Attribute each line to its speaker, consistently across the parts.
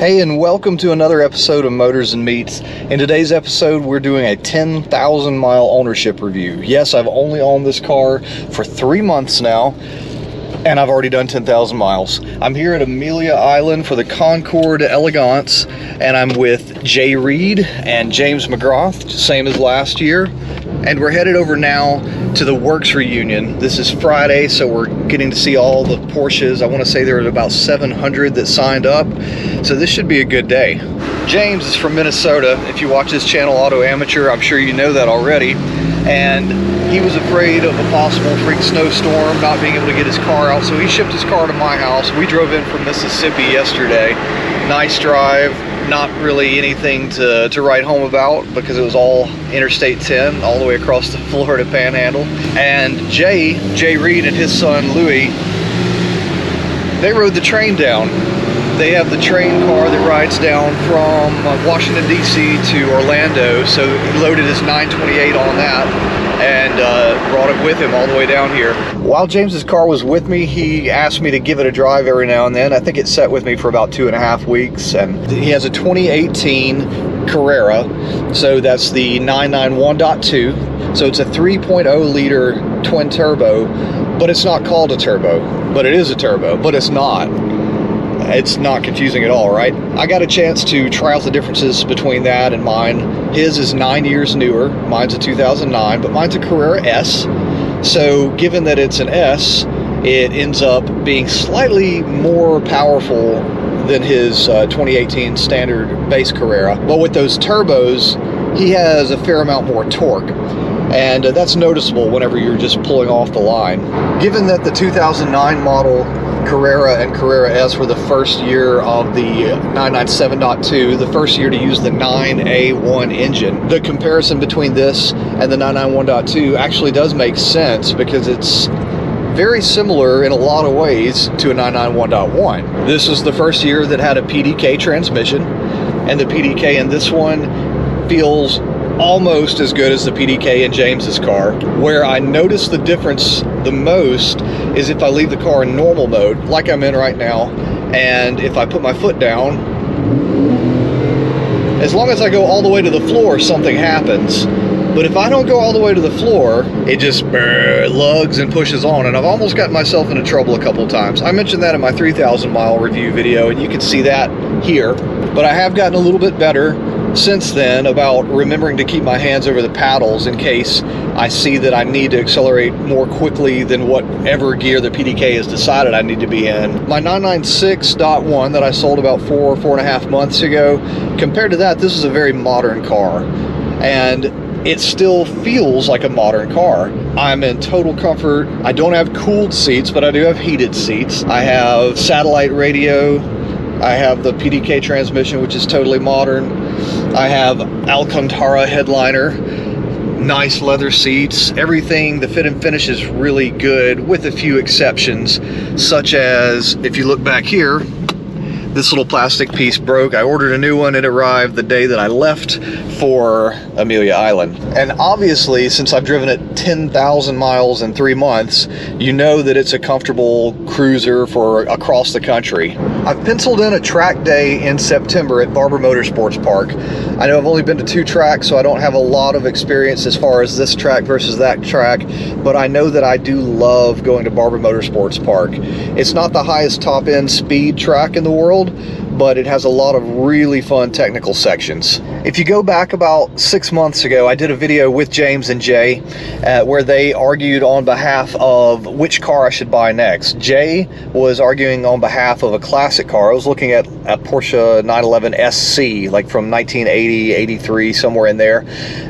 Speaker 1: Hey, and welcome to another episode of Motors and Meats. In today's episode, we're doing a 10,000 mile ownership review. Yes, I've only owned this car for 3 months now, and I've already done 10,000 miles. I'm here at Amelia Island for the Concord Elegance, and I'm with Jay Reed and James McGrath, same as last year. And we're headed over now to the Works reunion. This is Friday, so we're getting to see all the Porsches. I want to say there were about 700 that signed up, so this should be a good day. James is from Minnesota. If you watch his channel, Auto Amateur, I'm sure you know that already. And he was afraid of a possible freak snowstorm, not being able to get his car out, so he shipped his car to my house. We drove in from Mississippi yesterday. Nice drive. Not really anything to write home about because it was all Interstate 10 all the way across the Florida Panhandle. And Jay Reed and his son Louis, they rode the train down. They have the train car that rides down from Washington DC to Orlando, so he loaded his 928 on that and brought it with him all the way down here. While James's car was with me, he asked me to give it a drive every now and then. I think it sat with me for about 2.5 weeks, and he has a 2018 Carrera, so that's the 991.2, so it's a 3.0 liter twin turbo, but it's not called a turbo, but it is a turbo, but it's not. It's not confusing at all, right? I got a chance to try out the differences between that and mine. His is 9 years newer, mine's a 2009, but mine's a Carrera S. So given that it's an S, it ends up being slightly more powerful than his 2018 standard base Carrera. But with those turbos, he has a fair amount more torque. And that's noticeable whenever you're just pulling off the line. Given that the 2009 model Carrera and Carrera S were the first year of the 997.2, the first year to use the 9A1 engine, the comparison between this and the 991.2 actually does make sense because it's very similar in a lot of ways to a 991.1. This was the first year that had a PDK transmission, and the PDK in this one feels almost as good as the PDK in James's car. Where I notice the difference the most is if I leave the car in normal mode, like I'm in right now, and if I put my foot down, as long as I go all the way to the floor, something happens. But if I don't go all the way to the floor, it just lugs and pushes on, and I've almost gotten myself into trouble a couple of times. I mentioned that in my 3,000 mile review video, and you can see that here. But I have gotten a little bit better since then about remembering to keep my hands over the paddles in case I see that I need to accelerate more quickly than whatever gear the PDK has decided I need to be in. My 996.1 that I sold about 4.5 months ago, compared to that, this is a very modern car, and it still feels like a modern car. I'm in total comfort. I don't have cooled seats, but I do have heated seats. I have satellite radio. I have the PDK transmission, which is totally modern. I have Alcantara headliner, nice leather seats, everything. The fit and finish is really good with a few exceptions, such as if you look back here, this little plastic piece broke. I ordered a new one. It arrived the day that I left for Amelia Island. And obviously, since I've driven it 10,000 miles in 3 months, you know that it's a comfortable cruiser for across the country. I've penciled in a track day in September at Barber Motorsports Park. I know I've only been to 2 tracks, so I don't have a lot of experience as far as this track versus that track, but I know that I do love going to Barber Motorsports Park. It's not the highest top-end speed track in the world, but it has a lot of really fun technical sections. If you go back about 6 months ago, I did a video with James and Jay where they argued on behalf of which car I should buy next. Jay was arguing on behalf of a classic car. I was looking at a Porsche 911 SC, like from 1980, 83, somewhere in there,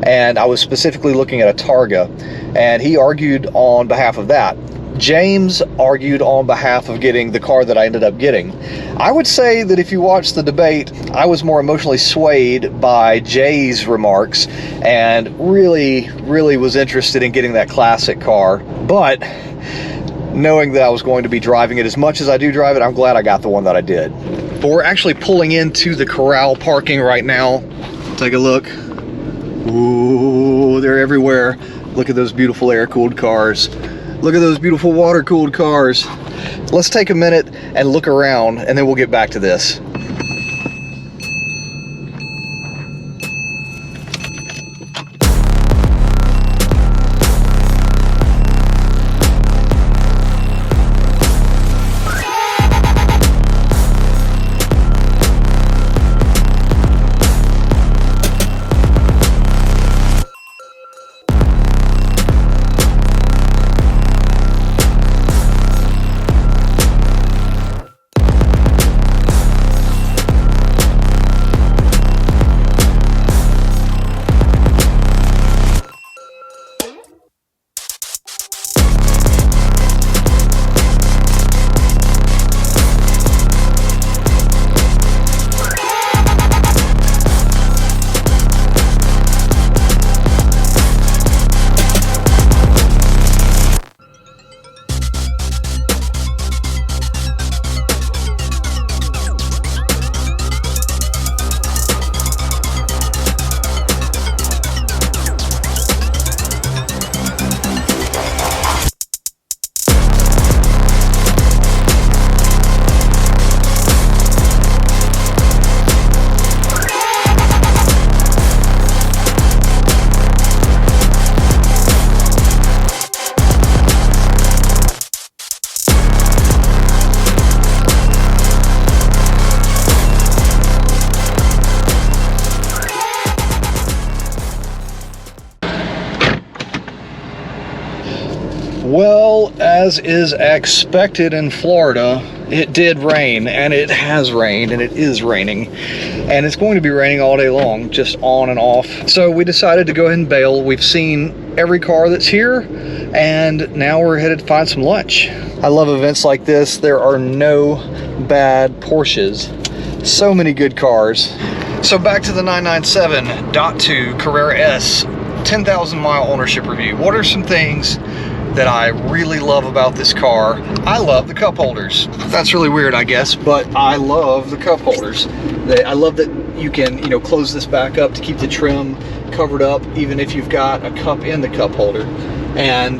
Speaker 1: and I was specifically looking at a Targa, and he argued on behalf of that. James argued on behalf of getting the car that I ended up getting. I would say that if you watch the debate, I was more emotionally swayed by Jay's remarks and really was interested in getting that classic car. But knowing that I was going to be driving it as much as I do drive it, I'm glad I got the one that I did. But we're actually pulling into the Corral parking right now. Take a look. Ooh, they're everywhere. Look at those beautiful air-cooled cars. Look at those beautiful water-cooled cars. Let's take a minute and look around, and then we'll get back to this. as is expected in Florida, it did rain, and it has rained, and it is raining, and it's going to be raining all day long, just on and off. So we decided to go ahead and bail. We've seen every car that's here, and now we're headed to find some lunch. I love events like this. There are no bad Porsches. So many good cars. So back to the 997.2 Carrera S 10,000 mile ownership review. What are some things that I really love about this car? I love the cup holders. That's really weird, I guess, but I love the cup holders. I love that you can, close this back up to keep the trim covered up, even if you've got a cup in the cup holder. And,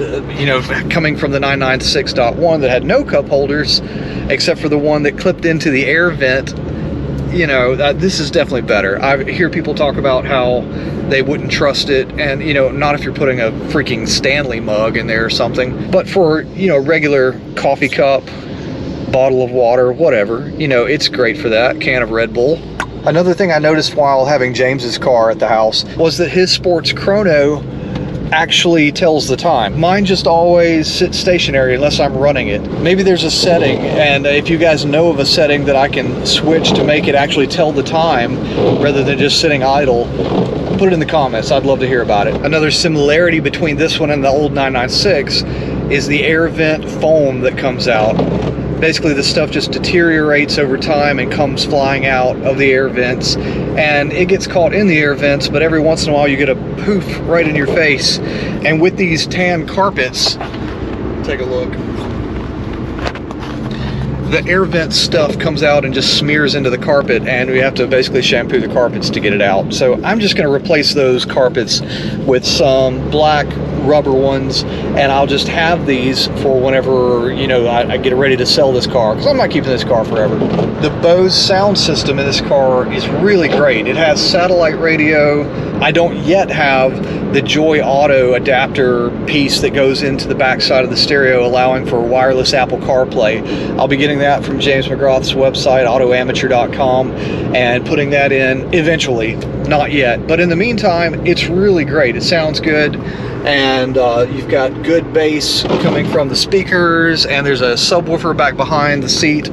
Speaker 1: coming from the 996.1 that had no cup holders, except for the one that clipped into the air vent, this is definitely better. I hear people talk about how they wouldn't trust it, and not if you're putting a freaking Stanley mug in there or something, but for regular coffee cup, bottle of water, whatever, it's great for that. Can of Red Bull. Another thing I noticed while having James's car at the house was that his sports chrono actually tells the time. Mine just always sits stationary unless I'm running it. Maybe there's a setting, and if you guys know of a setting that I can switch to make it actually tell the time rather than just sitting idle, put it in the comments. I'd love to hear about it. Another similarity between this one and the old 996 is the air vent foam that comes out. Basically, the stuff just deteriorates over time and comes flying out of the air vents, and it gets caught in the air vents, but every once in a while you get a poof right in your face. And with these tan carpets, take a look, the air vent stuff comes out and just smears into the carpet, and we have to basically shampoo the carpets to get it out. So I'm just going to replace those carpets with some black rubber ones, and I'll just have these for whenever I get ready to sell this car, because I'm not keeping this car forever. The Bose sound system in this car is really great. It has satellite radio. I don't yet have the Joy Auto adapter piece that goes into the back side of the stereo, allowing for wireless Apple CarPlay. I'll be getting that from James McGrath's website, autoamateur.com, and putting that in eventually. Not yet, but in the meantime, it's really great. It sounds good, and you've got good bass coming from the speakers, and there's a subwoofer back behind the seat.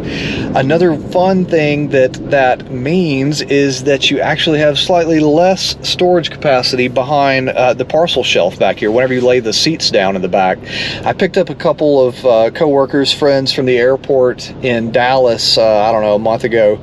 Speaker 1: Another fun thing that means is that you actually have slightly less storage capacity behind the parcel shelf back here whenever you lay the seats down in the back. I picked up a couple of co-workers, friends from the airport in Dallas, I don't know, a month ago,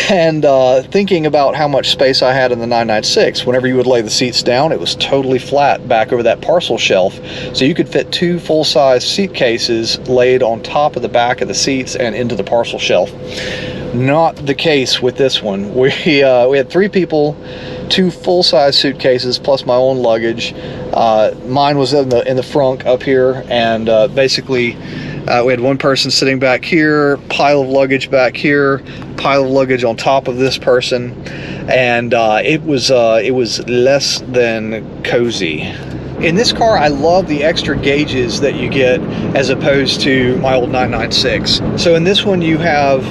Speaker 1: and thinking about how much space I had in the 996, whenever you would lay the seats down, it was totally flat back over that parcel shelf, so you could fit 2 full-size seat cases laid on top of the back of the seats and into the parcel shelf. Not the case with this one. We had 3 people, 2 full-size suitcases plus my own luggage. Mine was in the front up here, and basically we had one person sitting back here, pile of luggage back here, pile of luggage on top of this person, and it was less than cozy. In this car, I love the extra gauges that you get as opposed to my old 996. So in this one, you have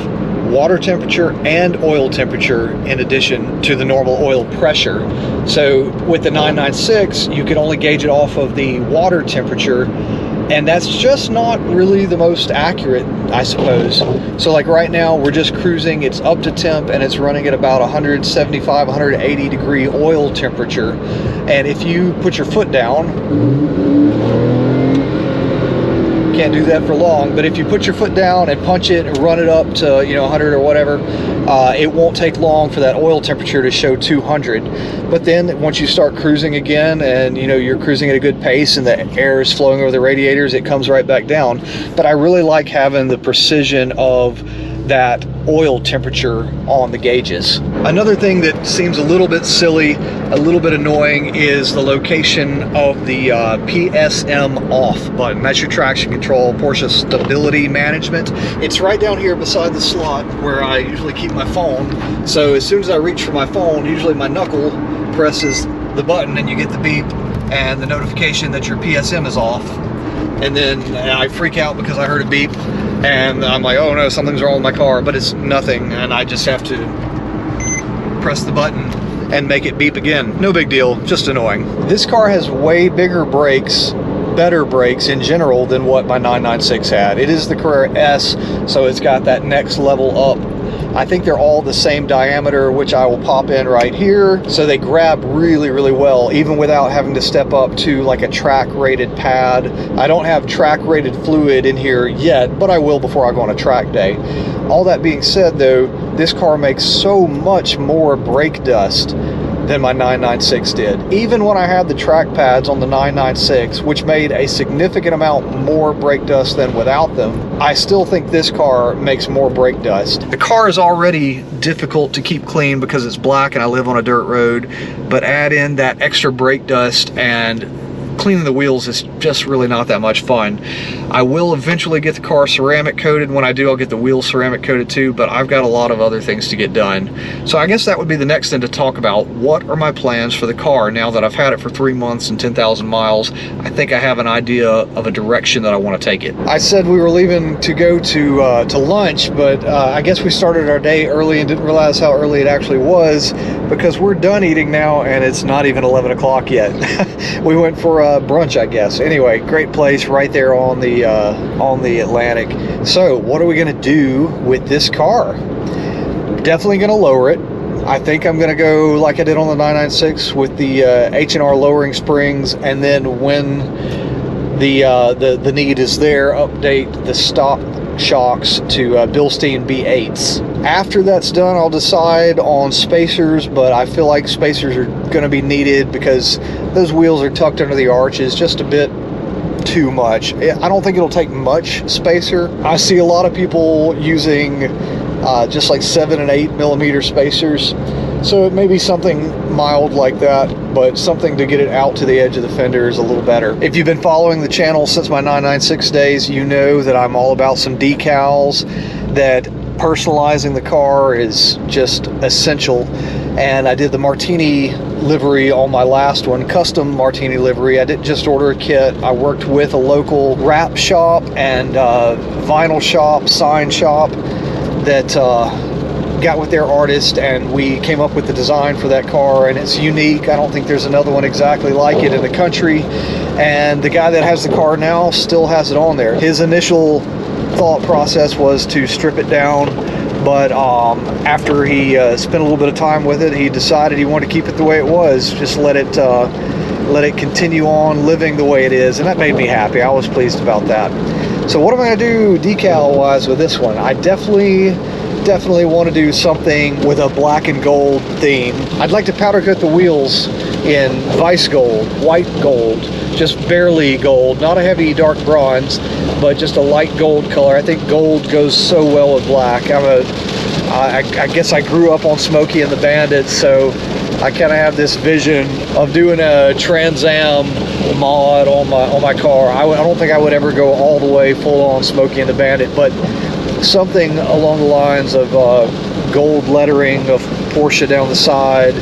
Speaker 1: water temperature and oil temperature in addition to the normal oil pressure. So with the 996, you can only gauge it off of the water temperature, and that's just not really the most accurate, I suppose. So like right now, we're just cruising, it's up to temp, and it's running at about 175, 180 degree oil temperature. And if you put your foot down, can't do that for long, but if you put your foot down and punch it and run it up to 100 or whatever, it won't take long for that oil temperature to show 200. But then once you start cruising again, and you're cruising at a good pace and the air is flowing over the radiators, it comes right back down. But I really like having the precision of that oil temperature on the gauges. Another thing that seems a little bit silly, a little bit annoying, is the location of the PSM off button. That's your traction control, Porsche stability management. It's right down here beside the slot where I usually keep my phone. So as soon as I reach for my phone, usually my knuckle presses the button and you get the beep and the notification that your PSM is off. And then I freak out because I heard a beep, and I'm like, oh no, something's wrong with my car, but it's nothing, and I just have to press the button and make it beep again. No big deal, just annoying. This car has way bigger brakes better brakes in general than what my 996 had. It is the Carrera S, so it's got that next level up. I think they're all the same diameter, which I will pop in right here. So they grab really, really well, even without having to step up to like a track rated pad. I don't have track rated fluid in here yet, but I will before I go on a track day. All that being said though, this car makes so much more brake dust than my 996 did. Even when I had the track pads on the 996, which made a significant amount more brake dust than without them, I still think this car makes more brake dust. The car is already difficult to keep clean because it's black and I live on a dirt road, but add in that extra brake dust and cleaning the wheels is just really not that much fun. I will eventually get the car ceramic coated. When I do, I'll get the wheels ceramic coated too, but I've got a lot of other things to get done. So I guess that would be the next thing to talk about. What are my plans for the car now that I've had it for 3 months and 10,000 miles? I think I have an idea of a direction that I want to take it. I said we were leaving to go to lunch, but I guess we started our day early and didn't realize how early it actually was, because we're done eating now and it's not even 11 o'clock yet. We went for brunch, I guess. Anyway, great place right there on the Atlantic. So what are we going to do with this car? Definitely going to lower it. I think I'm going to go like I did on the 996 with the H&R lowering springs, and then when the need is there, update the stock shocks to Bilstein B8s. After that's done, I'll decide on spacers, but I feel like spacers are going to be needed because those wheels are tucked under the arches just a bit too much. I don't think it'll take much spacer. I see a lot of people using just like 7 and 8 millimeter spacers, so it may be something mild like that, but something to get it out to the edge of the fender is a little better. If you've been following the channel since my 996 days, you know that I'm all about some decals, that personalizing the car is just essential. And I did the Martini livery on my last one, custom Martini livery. I didn't just order a kit. I worked with a local wrap shop and vinyl shop, sign shop that got with their artist, and we came up with the design for that car, and it's unique. I don't think there's another one exactly like it in the country, and the guy that has the car now still has it on there. His initial thought process was to strip it down, but after he spent a little bit of time with it, he decided he wanted to keep it the way it was, just let it continue on living the way it is, and that made me happy. I was pleased about that. So what am I going to do decal wise with this one? I definitely want to do something with a black and gold theme. I'd like to powder coat the wheels in vice gold, white gold, just barely gold, not a heavy dark bronze, but just a light gold color. I think gold goes so well with black. I guess I grew up on Smokey and the Bandits, so I kind of have this vision of doing a Trans Am mod on my car. I don't think I would ever go all the way full on Smokey and the Bandit, but something along the lines of gold lettering of Porsche down the side,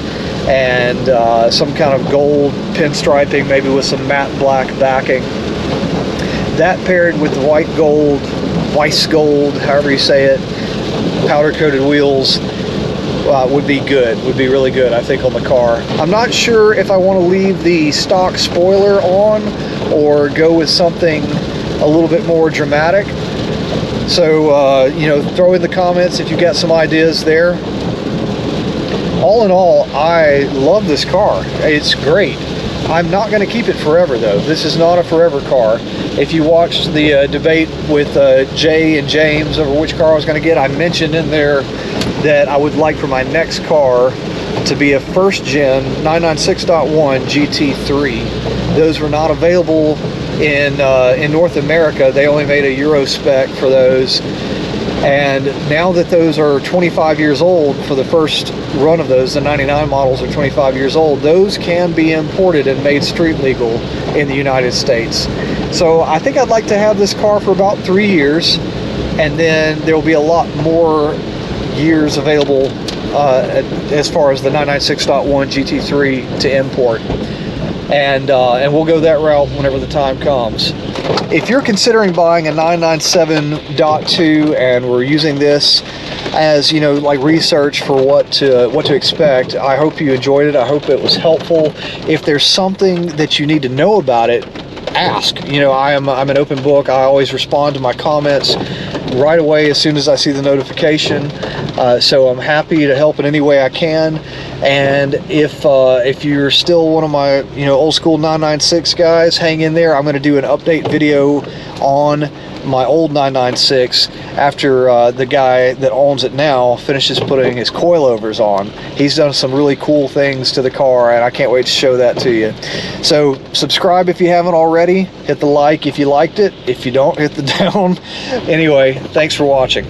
Speaker 1: and some kind of gold pinstriping, maybe with some matte black backing. That paired with the white gold, Weiss gold, however you say it, powder coated wheels, would be good, would be really good, I think, on the car. I'm not sure if I want to leave the stock spoiler on or go with something a little bit more dramatic. So, you know, throw in the comments if you've got some ideas there. All in all, I love this car. It's great. I'm not going to keep it forever, though. This is not a forever car. If you watched the debate with Jay and James over which car I was going to get, I mentioned in there that I would like for my next car to be a first gen 996.1 GT3. Those were not available in North America. They only made a Euro spec for those, and now that those are 25 years old, for the first run of those, the 99 models are 25 years old, those can be imported and made street legal in the United States. So I think I'd like to have this car for about 3 years, and then there will be a lot more years available as far as the 996.1 GT3 to import. And we'll go that route whenever the time comes. If you're considering buying a 997.2 and we're using this as, you know, like research for what to expect, I hope you enjoyed it. I hope it was helpful. If there's something that you need to know about it, ask. You know, I'm an open book. I always respond to my comments right away as soon as I see the notification. So I'm happy to help in any way I can. And if you're still one of my, you know, old school 996 guys, hang in there. I'm going to do an update video on my old 996 after the guy that owns it now finishes putting his coilovers on. He's done some really cool things to the car, and I can't wait to show that to you. So subscribe if you haven't already. Hit the like if you liked it. If you don't, hit the down. Anyway, thanks for watching.